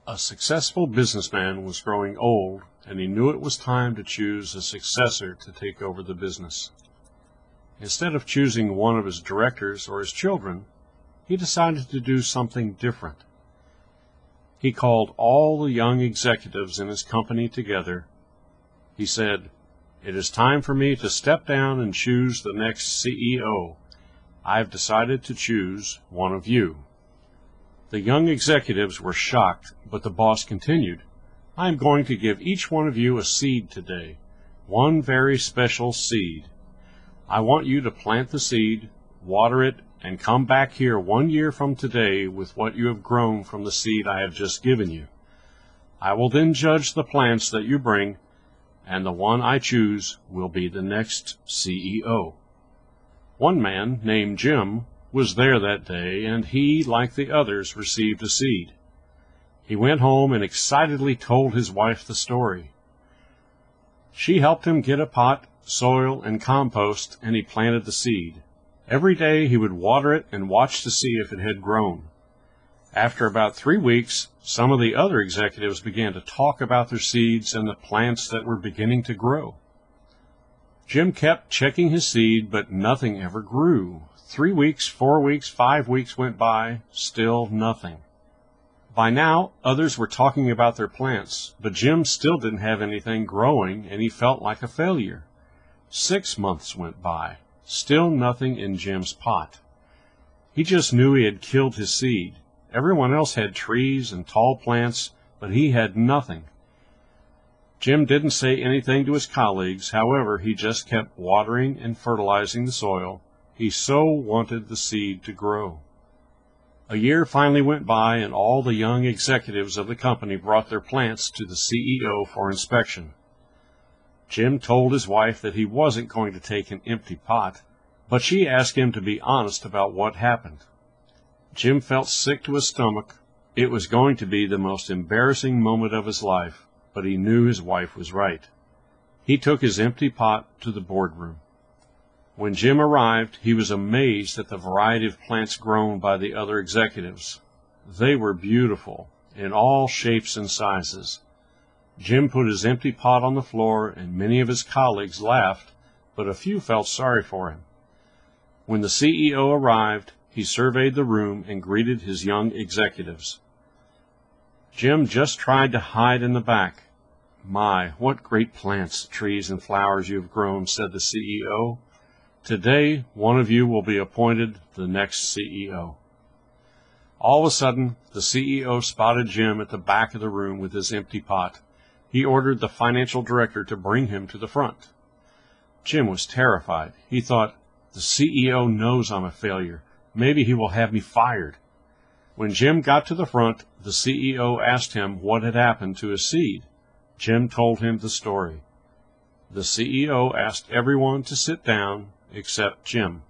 A successful businessman was growing old, and he knew it was time to choose a successor to take over the business. Instead of choosing one of his directors or his children, he decided to do something different. He called all the young executives in his company together. He said, "It is time for me to step down and choose the next CEO. I've decided to choose one of you." The young executives were shocked, but the boss continued, "I am going to give each one of you a seed today, one very special seed. I want you to plant the seed, water it, and come back here 1 year from today with what you have grown from the seed I have just given you. I will then judge the plants that you bring, and the one I choose will be the next CEO." One man, named Jim, was there that day, and he, like the others, received a seed. He went home and excitedly told his wife the story. She helped him get a pot, soil, and compost, and he planted the seed. Every day he would water it and watch to see if it had grown. After about 3 weeks, some of the other executives began to talk about their seeds and the plants that were beginning to grow. Jim kept checking his seed, but nothing ever grew. 3 weeks, 4 weeks, 5 weeks went by, still nothing. By now, others were talking about their plants, but Jim still didn't have anything growing, and he felt like a failure. 6 months went by, still nothing in Jim's pot. He just knew he had killed his seed. Everyone else had trees and tall plants, but he had nothing. Jim didn't say anything to his colleagues. However, he just kept watering and fertilizing the soil. He so wanted the seed to grow. A year finally went by, and all the young executives of the company brought their plants to the CEO for inspection. Jim told his wife that he wasn't going to take an empty pot, but she asked him to be honest about what happened. Jim felt sick to his stomach. It was going to be the most embarrassing moment of his life, but he knew his wife was right. He took his empty pot to the boardroom. When Jim arrived, he was amazed at the variety of plants grown by the other executives. They were beautiful, in all shapes and sizes. Jim put his empty pot on the floor, and many of his colleagues laughed, but a few felt sorry for him. When the CEO arrived, he surveyed the room and greeted his young executives. Jim just tried to hide in the back. "My, what great plants, trees, and flowers you have grown," said the CEO. "Today, one of you will be appointed the next CEO." All of a sudden, the CEO spotted Jim at the back of the room with his empty pot. He ordered the financial director to bring him to the front. Jim was terrified. He thought, "The CEO knows I'm a failure. Maybe he will have me fired." When Jim got to the front, the CEO asked him what had happened to his seed. Jim told him the story. The CEO asked everyone to sit down except Jim.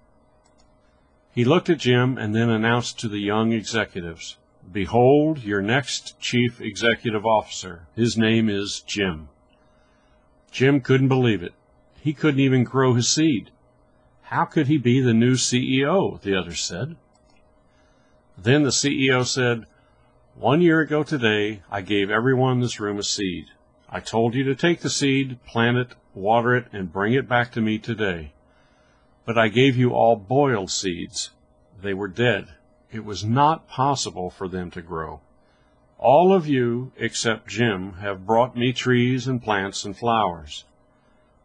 He looked at Jim and then announced to the young executives, "Behold your next chief executive officer. His name is Jim." Jim couldn't believe it. He couldn't even grow his seed. How could he be the new CEO? The others said. Then the CEO said, "1 year ago today, I gave everyone in this room a seed. I told you to take the seed, plant it, water it, and bring it back to me today. But I gave you all boiled seeds. They were dead. It was not possible for them to grow. All of you, except Jim, have brought me trees and plants and flowers.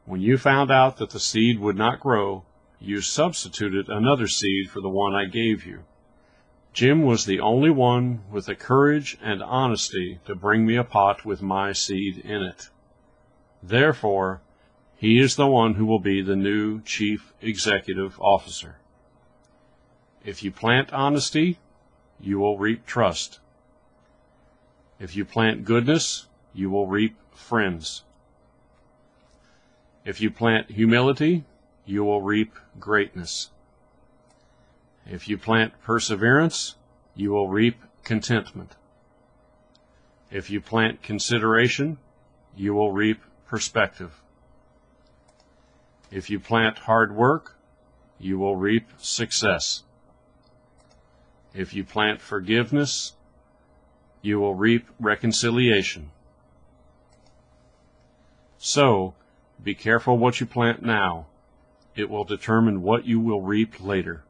When you found out that the seed would not grow, you substituted another seed for the one I gave you. Jim was the only one with the courage and honesty to bring me a pot with my seed in it. Therefore, he is the one who will be the new chief executive officer. If you plant honesty, you will reap trust. If you plant goodness, you will reap friends. If you plant humility, you will reap greatness. If you plant perseverance, you will reap contentment. If you plant consideration, you will reap perspective. If you plant hard work, you will reap success. If you plant forgiveness, you will reap reconciliation. So, be careful what you plant now. It will determine what you will reap later.